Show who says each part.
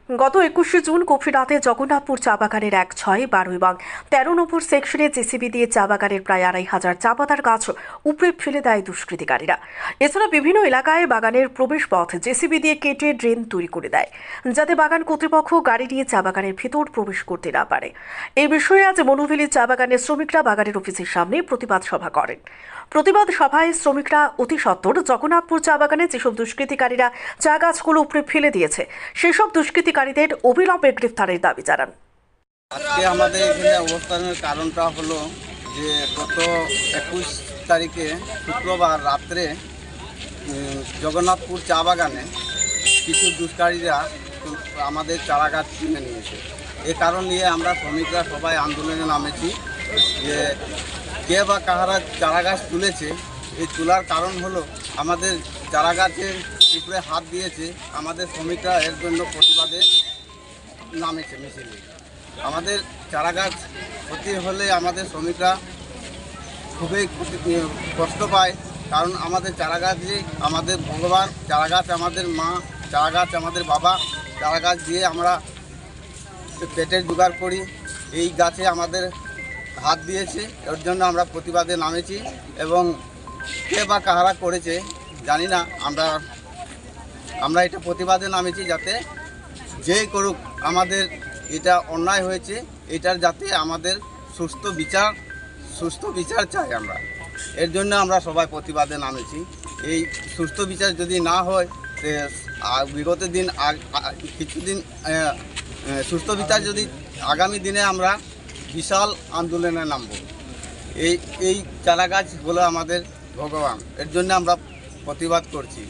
Speaker 1: গত 21শে জুন গভীর রাতে জগন্নাথপুর চা বাগানের 1, 6, 12 এবং 13 নম্বর সেকশনে জেসিবি দিয়ে চা বাগানের প্রায় 2,500 চা পাতার গাছ উপড়ে ফেলে দেয় দুষ্কৃতিকারীরা। এছাড়া বিভিন্ন এলাকায় বাগানের প্রবেশ পথ জেসিবি দিয়ে কেটে ড্রেন তৈরি করে দেয়, যাতে বাগান কর্তৃপক্ষ গাড়ি নিয়ে চা বাগানের ভেতর প্রবেশ করতে না পারে। এই বিষয়ে আজ মনুভেলি চা বাগানের শ্রমিকরা বাগানের অফিসের সামনে প্রতিবাদ সভা করেন। প্রতিবাদ সভায় শ্রমিকরা অতি সত্বর জগন্নাথপুর চা বাগানে যেসব দুষ্কৃতিকারীরা চা গাছগুলো উপড়ে ফেলে দিয়েছে সেসব দুষ্কৃতিকারীদের অবিলম্বে গ্রেফতারের দাবি জানান।
Speaker 2: আজকে আমাদের এখানে অবস্থানের কারণটা হলো যে গত 21 তারিখে শুক্রবার রাত্রে জগন্নাথপুর চা বাগানে কিছু দুষ্কৃতীরা আমাদের চারা গাছ কিনে নিয়েছে। এ কারণ নিয়ে আমরা শ্রমিকরা সবাই আন্দোলনে নামেছি যে কে বা কাহারা চারা গাছ তুলেছে। এই তোলার কারণ হলো আমাদের চারা গাছের উপরে হাত দিয়েছে। আমাদের শ্রমিকরা এর জন্য প্রতিবাদে নামেছে মিছিলে। আমাদের চারা গাছ ক্ষতি হলে আমাদের শ্রমিকরা খুবই কষ্ট পায়, কারণ আমাদের চারা গাছই আমাদের ভগবান, চারা গাছ আমাদের মা, চারা গাছ আমাদের বাবা। চারা গাছ দিয়ে আমরা পেটের জোগাড় করি, এই গাছে আমাদের হাত দিয়েছে, এর জন্য আমরা প্রতিবাদে নামেছি। এবং কে বা কাহারা করেছে জানি না, আমরা এটা প্রতিবাদে নামেছি যাতে যেই করুক আমাদের এটা অন্যায় হয়েছে, এটার যাতে আমাদের সুস্থ বিচার চাই আমরা। এর জন্য আমরা সবাই প্রতিবাদে নামেছি। এই সুস্থ বিচার যদি না হয়, বিগত দিন কিছুদিন সুস্থ বিচার যদি আগামী দিনে আমরা বিশাল আন্দোলনে নামব। এই চারা গাছ হলো আমাদের ভগবান, এর জন্য আমরা প্রতিবাদ করছি।